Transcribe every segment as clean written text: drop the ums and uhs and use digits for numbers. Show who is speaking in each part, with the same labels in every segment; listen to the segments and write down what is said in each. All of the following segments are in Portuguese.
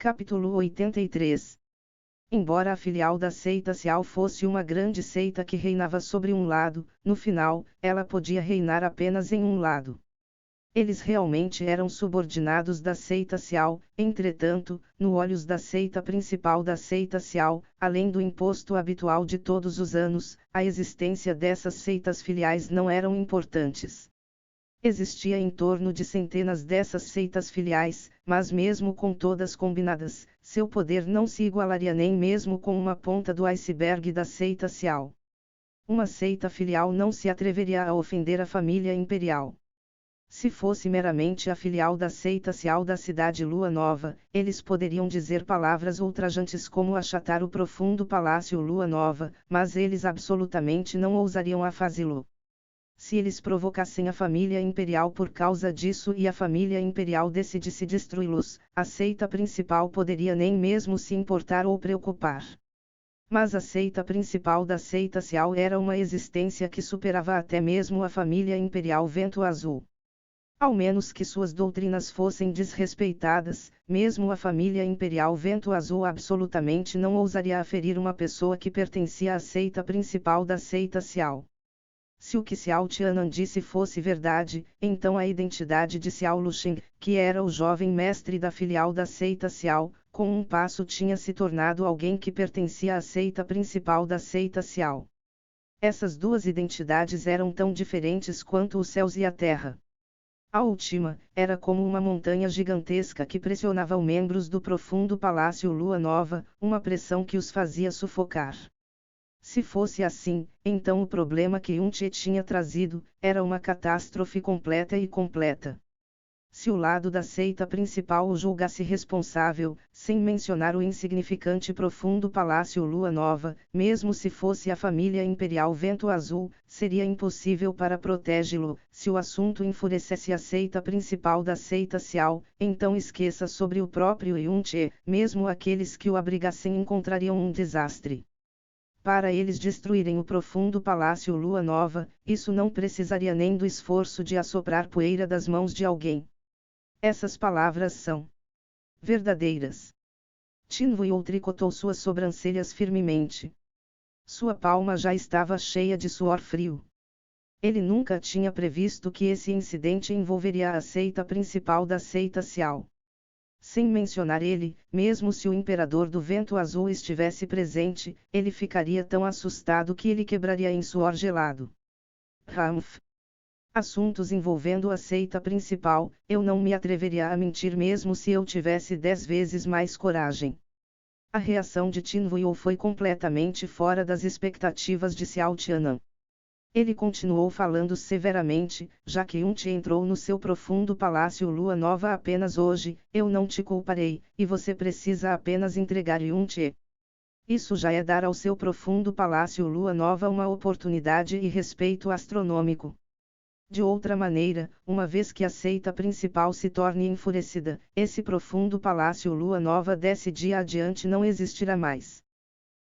Speaker 1: Capítulo 83. Embora a filial da seita Sial fosse uma grande seita que reinava sobre um lado, no final, ela podia reinar apenas em um lado. Eles realmente eram subordinados da seita Sial, entretanto, nos olhos da seita principal da seita Sial, além do imposto habitual de todos os anos, a existência dessas seitas filiais não eram importantes. Existia em torno de centenas dessas seitas filiais, mas mesmo com todas combinadas, seu poder não se igualaria nem mesmo com uma ponta do iceberg da seita Sial. Uma seita filial não se atreveria a ofender a família imperial. Se fosse meramente a filial da seita Sial da cidade Lua Nova, eles poderiam dizer palavras ultrajantes como achatar o profundo palácio Lua Nova, mas eles absolutamente não ousariam a fazê-lo. Se eles provocassem a família imperial por causa disso e a família imperial decidisse destruí-los, a seita principal poderia nem mesmo se importar ou preocupar. Mas a seita principal da seita Sial era uma existência que superava até mesmo a família imperial Vento Azul. Ao menos que suas doutrinas fossem desrespeitadas, mesmo a família imperial Vento Azul absolutamente não ousaria aferir uma pessoa que pertencia à seita principal da seita Sial. Se o que Xiao Tianan disse fosse verdade, então a identidade de Xiao Luxing, que era o jovem mestre da filial da seita Sial, com um passo tinha se tornado alguém que pertencia à seita principal da seita Sial. Essas duas identidades eram tão diferentes quanto os céus e a terra. A última, era como uma montanha gigantesca que pressionava os membros do profundo palácio Lua Nova, uma pressão que os fazia sufocar. Se fosse assim, então o problema que Yunche tinha trazido, era uma catástrofe completa e completa. Se o lado da seita principal o julgasse responsável, sem mencionar o insignificante profundo palácio Lua Nova, mesmo se fosse a família imperial Vento Azul, seria impossível para protegê-lo. Se o assunto enfurecesse a seita principal da seita Sial, então esqueça sobre o próprio Yunche, mesmo aqueles que o abrigassem encontrariam um desastre. Para eles destruírem o profundo palácio Lua Nova, isso não precisaria nem do esforço de assoprar poeira das mãos de alguém. Essas palavras são verdadeiras. Tin Vuiou tricotou suas sobrancelhas firmemente. Sua palma já estava cheia de suor frio. Ele nunca tinha previsto que esse incidente envolveria a seita principal da seita Sial. Sem mencionar ele, mesmo se o Imperador do Vento Azul estivesse presente, ele ficaria tão assustado que ele quebraria em suor gelado. Ramph. Assuntos envolvendo a seita principal, eu não me atreveria a mentir mesmo se eu tivesse 10 vezes mais coragem. A reação de Tin Vuiou foi completamente fora das expectativas de Xiao Tianan. Ele continuou falando severamente, já que Yunche entrou no seu profundo palácio Lua Nova apenas hoje, eu não te culparei, e você precisa apenas entregar Yunche. Isso já é dar ao seu profundo palácio Lua Nova uma oportunidade e respeito astronômico. De outra maneira, uma vez que a seita principal se torne enfurecida, esse profundo palácio Lua Nova desse dia adiante não existirá mais.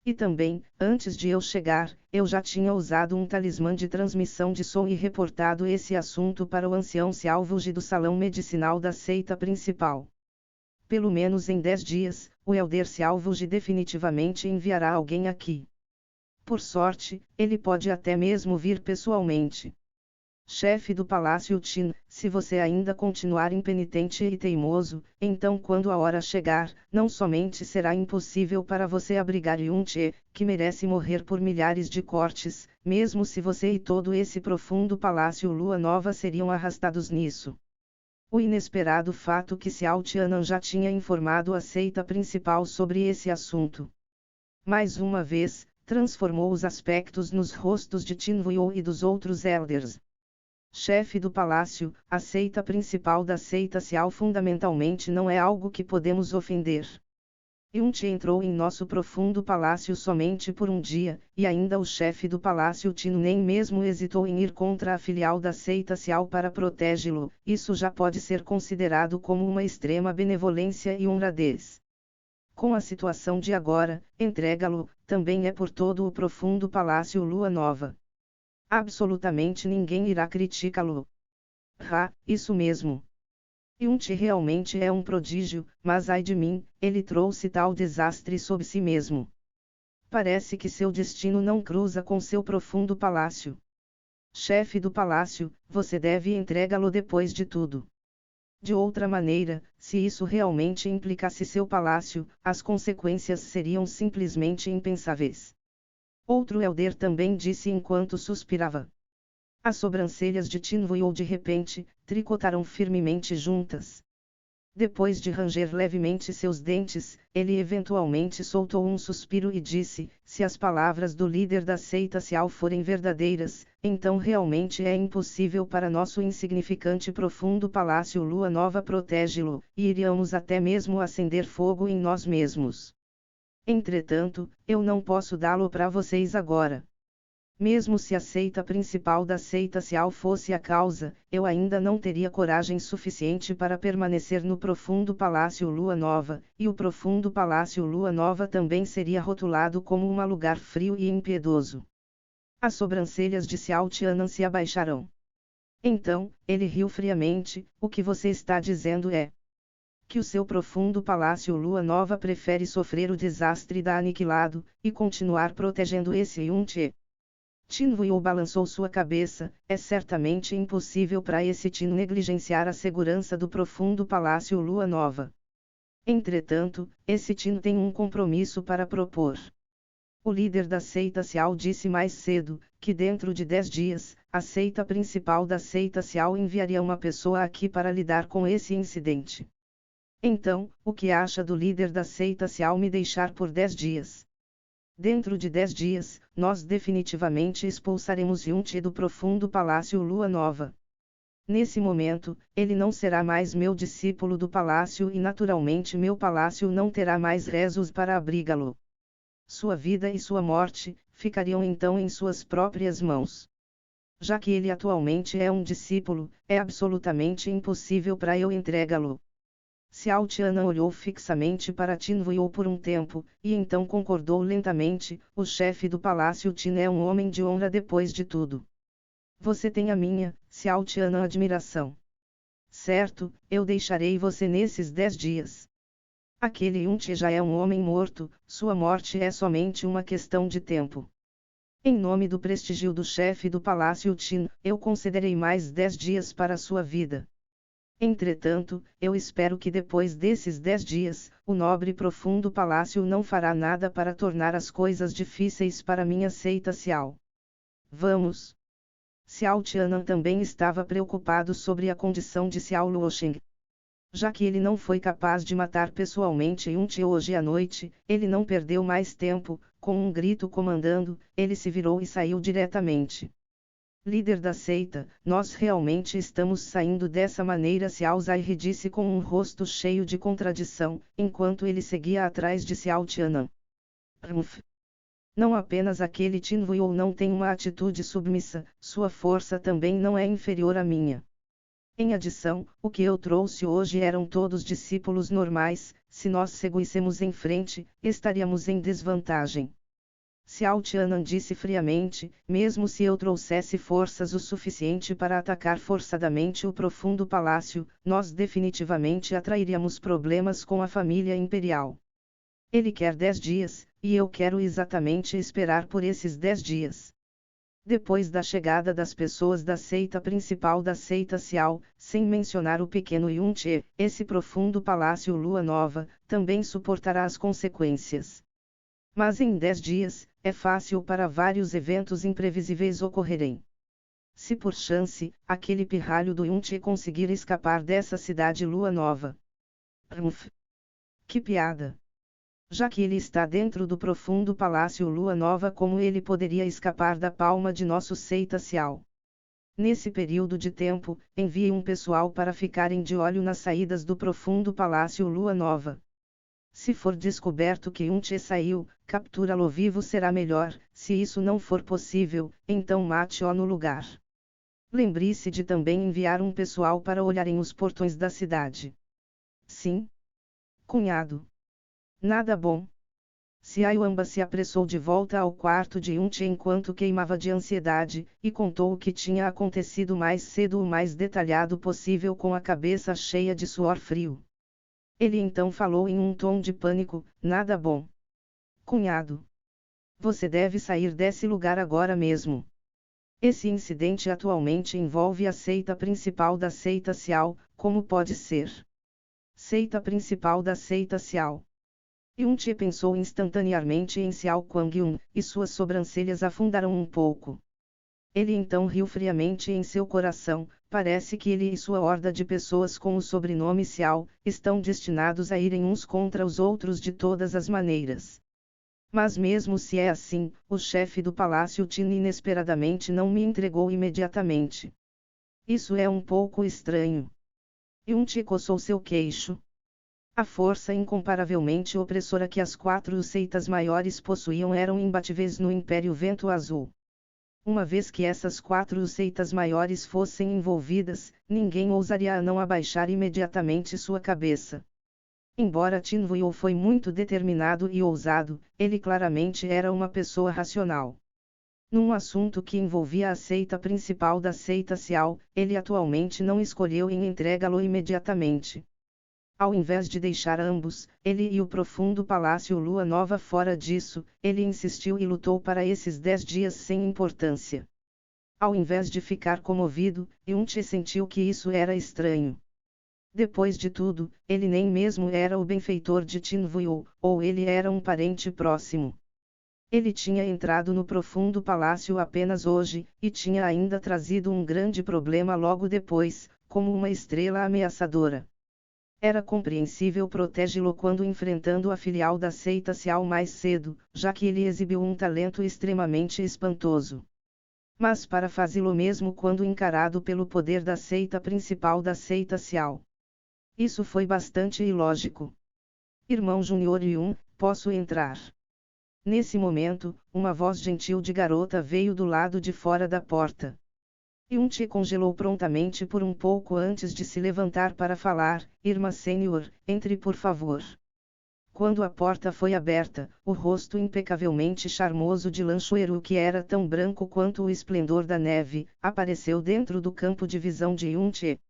Speaker 1: E também, antes de eu chegar, eu já tinha usado um talismã de transmissão de som e reportado esse assunto para o ancião Xiaovuji do salão medicinal da seita principal. Pelo menos em 10 dias, o Elder Xiaovuji definitivamente enviará alguém aqui. Por sorte, ele pode até mesmo vir pessoalmente. Chefe do Palácio Tin, se você ainda continuar impenitente e teimoso, então quando a hora chegar, não somente será impossível para você abrigar Yunche, que merece morrer por milhares de cortes, mesmo se você e todo esse profundo Palácio Lua Nova seriam arrastados nisso. O inesperado fato que Xiao Tianan já tinha informado a seita principal sobre esse assunto. Mais uma vez, transformou os aspectos nos rostos de Tin Vuiou e dos outros elders. Chefe do palácio, a seita principal da seita Sial fundamentalmente não é algo que podemos ofender. Yunche entrou em nosso profundo palácio somente por um dia, e ainda o chefe do palácio Tin nem mesmo hesitou em ir contra a filial da seita Sial para protegê-lo, isso já pode ser considerado como uma extrema benevolência e honradez. Com a situação de agora, entregá-lo, também é por todo o profundo palácio Lua Nova. Absolutamente ninguém irá criticá-lo. Isso mesmo. Yunti realmente é um prodígio, mas ai de mim, ele trouxe tal desastre sobre si mesmo. Parece que seu destino não cruza com seu profundo palácio. Chefe do palácio, você deve entregá-lo depois de tudo. De outra maneira, se isso realmente implicasse seu palácio, as consequências seriam simplesmente impensáveis. Outro elder também disse enquanto suspirava. As sobrancelhas de Tinvuil de repente, tricotaram firmemente juntas. Depois de ranger levemente seus dentes, ele eventualmente soltou um suspiro e disse, se as palavras do líder da seita Xiao forem verdadeiras, então realmente é impossível para nosso insignificante profundo palácio Lua Nova protege-lo, e iríamos até mesmo acender fogo em nós mesmos. Entretanto, eu não posso dá-lo para vocês agora. Mesmo se a seita principal da seita Xiao fosse a causa, eu ainda não teria coragem suficiente para permanecer no profundo palácio Lua Nova, e o profundo palácio Lua Nova também seria rotulado como um lugar frio e impiedoso. As sobrancelhas de Xiao Tianan se abaixaram. Então, ele riu friamente, o que você está dizendo é que o seu profundo palácio Lua Nova prefere sofrer o desastre da Aniquilado, e continuar protegendo esse Yunti. Tinvuil balançou sua cabeça, é certamente impossível para esse Tin negligenciar a segurança do profundo palácio Lua Nova. Entretanto, esse Tin tem um compromisso para propor. O líder da seita Xiao disse mais cedo, que dentro de 10 dias, a seita principal da seita Xiao enviaria uma pessoa aqui para lidar com esse incidente. Então, o que acha do líder da seita Xiao me deixar por 10 dias? Dentro de 10 dias, nós definitivamente expulsaremos Yunti do profundo palácio Lua Nova. Nesse momento, ele não será mais meu discípulo do palácio e naturalmente meu palácio não terá mais rezos para abrigá-lo. Sua vida e sua morte, ficariam então em suas próprias mãos. Já que ele atualmente é um discípulo, é absolutamente impossível para eu entregá-lo. Xiao Tianan olhou fixamente para Tinvuil por um tempo, e então concordou lentamente, o chefe do palácio Tin é um homem de honra depois de tudo. Você tem a minha, Xiao Tianan, admiração. Certo, eu deixarei você nesses 10 dias. Aquele Yunti já é um homem morto, sua morte é somente uma questão de tempo. Em nome do prestígio do chefe do palácio Tin, eu concederei mais 10 dias para sua vida. Entretanto, eu espero que depois desses 10 dias, o nobre e profundo palácio não fará nada para tornar as coisas difíceis para minha seita Xiao. Vamos! Xiao Tianan também estava preocupado sobre a condição de Xiao Luoxing. Já que ele não foi capaz de matar pessoalmente Yunti hoje à noite, ele não perdeu mais tempo, com um grito comandando, ele se virou e saiu diretamente. Líder da seita, nós realmente estamos saindo dessa maneira, Xiao Zai disse com um rosto cheio de contradição, enquanto ele seguia atrás de Xiao Tianan. Não apenas aquele Tinvuil não tem uma atitude submissa, sua força também não é inferior à minha. Em adição, o que eu trouxe hoje eram todos discípulos normais, se nós seguíssemos em frente, estaríamos em desvantagem. Xiao Tianan disse friamente, mesmo se eu trouxesse forças o suficiente para atacar forçadamente o profundo palácio, nós definitivamente atrairíamos problemas com a família imperial. Ele quer 10 dias, e eu quero exatamente esperar por esses 10 dias. Depois da chegada das pessoas da seita principal da seita Xiao, sem mencionar o pequeno Yunti, esse profundo palácio Lua Nova, também suportará as consequências. Mas em 10 dias, é fácil para vários eventos imprevisíveis ocorrerem. Se por chance, aquele pirralho do Yunti conseguir escapar dessa cidade Lua Nova. Que piada! Já que ele está dentro do profundo palácio Lua Nova, como ele poderia escapar da palma de nosso seita Xiao? Nesse período de tempo, envie um pessoal para ficarem de olho nas saídas do profundo palácio Lua Nova. Se for descoberto que Yunti saiu, captura-lo vivo será melhor, se isso não for possível, então mate-o no lugar. Lembre-se de também enviar um pessoal para olharem os portões da cidade. Sim? Cunhado. Nada bom. Xiaoyuanba se apressou de volta ao quarto de Yunche enquanto queimava de ansiedade, e contou o que tinha acontecido mais cedo o mais detalhado possível com a cabeça cheia de suor frio. Ele então falou em um tom de pânico: nada bom. Cunhado. Você deve sair desse lugar agora mesmo. Esse incidente atualmente envolve a seita principal da seita Xiao, como pode ser? Seita principal da seita Xiao. Yunche pensou instantaneamente em Xiao Kuangyun, e suas sobrancelhas afundaram um pouco. Ele então riu friamente em seu coração. Parece que ele e sua horda de pessoas com o sobrenome Xiao estão destinados a irem uns contra os outros de todas as maneiras. Mas mesmo se é assim, o chefe do palácio Qin inesperadamente não me entregou imediatamente. Isso é um pouco estranho. Yunche coçou seu queixo. A força incomparavelmente opressora que as 4 seitas maiores possuíam eram imbatíveis no Império Vento Azul. Uma vez que essas 4 seitas maiores fossem envolvidas, ninguém ousaria a não abaixar imediatamente sua cabeça. Embora Qin Wuyo foi muito determinado e ousado, ele claramente era uma pessoa racional. Num assunto que envolvia a seita principal da seita Xiao, ele atualmente não escolheu em entregá-lo imediatamente. Ao invés de deixar ambos, ele e o profundo palácio Lua Nova fora disso, ele insistiu e lutou para esses 10 dias sem importância. Ao invés de ficar comovido, Yunche sentiu que isso era estranho. Depois de tudo, ele nem mesmo era o benfeitor de Qin Wuyo, ou ele era um parente próximo. Ele tinha entrado no profundo palácio apenas hoje, e tinha ainda trazido um grande problema logo depois, como uma estrela ameaçadora. Era compreensível protegê-lo quando enfrentando a filial da seita Xiao mais cedo, já que ele exibiu um talento extremamente espantoso. Mas para fazê-lo mesmo quando encarado pelo poder da seita principal da seita Xiao. Isso foi bastante ilógico. Irmão Júnior Yun, posso entrar? Nesse momento, uma voz gentil de garota veio do lado de fora da porta. Yunche congelou prontamente por um pouco antes de se levantar para falar: Irmã Sênior, entre por favor. Quando a porta foi aberta, o rosto impecavelmente charmoso de Lan Xueru, que era tão branco quanto o esplendor da neve, apareceu dentro do campo de visão de Yunche.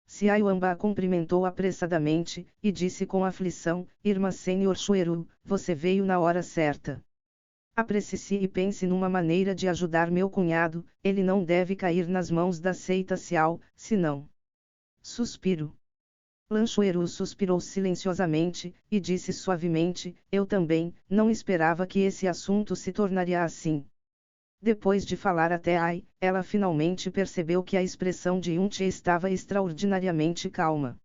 Speaker 1: Xiaoyuanba a cumprimentou apressadamente, e disse com aflição: Irmã Sênior Xueru, você veio na hora certa. Apresse-se e pense numa maneira de ajudar meu cunhado, ele não deve cair nas mãos da seita Xiao, senão... Suspiro. Lan Xueru suspirou silenciosamente, e disse suavemente: eu também, não esperava que esse assunto se tornaria assim. Depois de falar até ai, ela finalmente percebeu que a expressão de Yunche estava extraordinariamente calma.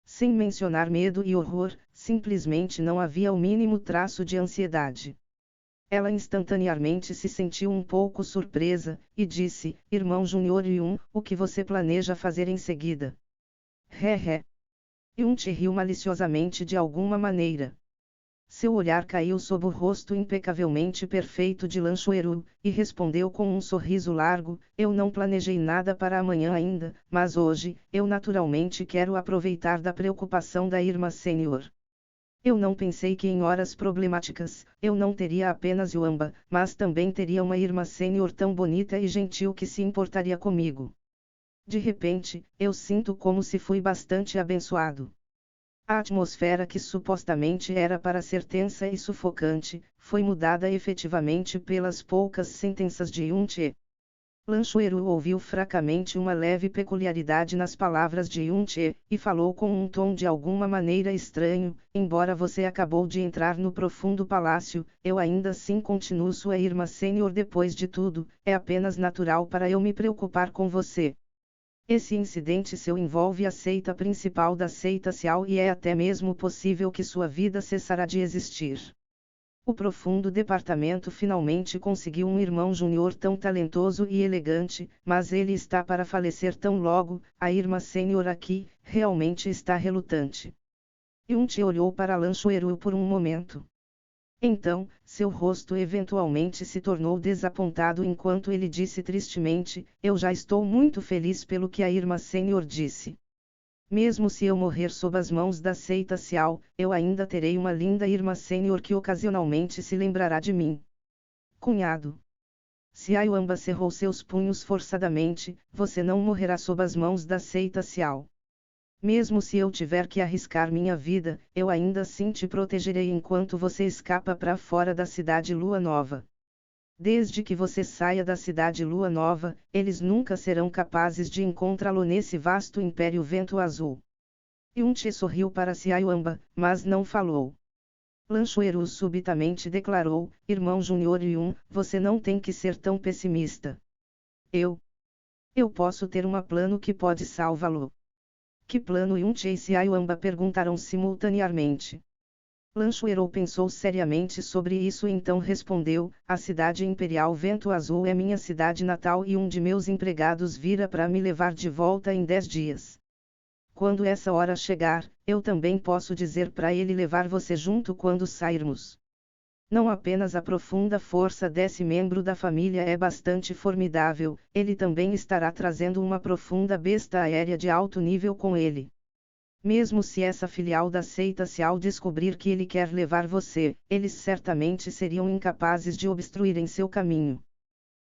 Speaker 1: Sem mencionar medo e horror, simplesmente não havia o mínimo traço de ansiedade. Ela instantaneamente se sentiu um pouco surpresa, e disse: Irmão Júnior Yun, o que você planeja fazer em seguida? Ré. Yunche riu maliciosamente de alguma maneira. Seu olhar caiu sob o rosto impecavelmente perfeito de Lan Xueru, e respondeu com um sorriso largo: eu não planejei nada para amanhã ainda, mas hoje, eu naturalmente quero aproveitar da preocupação da irmã Sênior. Eu não pensei que em horas problemáticas, eu não teria apenas Yuanba, mas também teria uma irmã sênior tão bonita e gentil que se importaria comigo. De repente, eu sinto como se fui bastante abençoado. A atmosfera que supostamente era para ser tensa e sufocante, foi mudada efetivamente pelas poucas sentenças de Yunche. Lan Xueru ouviu fracamente uma leve peculiaridade nas palavras de Yunche, e falou com um tom de alguma maneira estranho: embora você acabou de entrar no profundo palácio, eu ainda assim continuo sua irmã sênior. Depois de tudo, é apenas natural para eu me preocupar com você. Esse incidente seu envolve a seita principal da seita Xiao e é até mesmo possível que sua vida cessará de existir. O profundo departamento finalmente conseguiu um irmão júnior tão talentoso e elegante, mas ele está para falecer tão logo. A irmã sênior aqui, realmente está relutante. Yunche olhou para Lan Xueru por um momento. Então, seu rosto eventualmente se tornou desapontado enquanto ele disse tristemente: eu já estou muito feliz pelo que a irmã sênior disse. Mesmo se eu morrer sob as mãos da seita Cial, eu ainda terei uma linda irmã sênior que ocasionalmente se lembrará de mim. Cunhado. Ciaiuamba cerrou seus punhos forçadamente, você não morrerá sob as mãos da seita Cial. Mesmo se eu tiver que arriscar minha vida, eu ainda assim te protegerei enquanto você escapa para fora da cidade Lua Nova. Desde que você saia da cidade Lua Nova, eles nunca serão capazes de encontrá-lo nesse vasto império Vento Azul. Yunchi sorriu para Ciaiuamba, mas não falou. Lanchoeiro subitamente declarou, irmão Júnior Yun, você não tem que ser tão pessimista. Eu posso ter um plano que pode salvá-lo. Que plano? Yunchi e Ciaiuamba perguntaram simultaneamente. Lanchoeiro pensou seriamente sobre isso e então respondeu, a cidade imperial Vento Azul é minha cidade natal e um de meus empregados vira para me levar de volta em 10 dias. Quando essa hora chegar, eu também posso dizer para ele levar você junto quando sairmos. Não apenas a profunda força desse membro da família é bastante formidável, ele também estará trazendo uma profunda besta aérea de alto nível com ele. Mesmo se essa filial da seita Cial descobrir que ele quer levar você, eles certamente seriam incapazes de obstruir em seu caminho.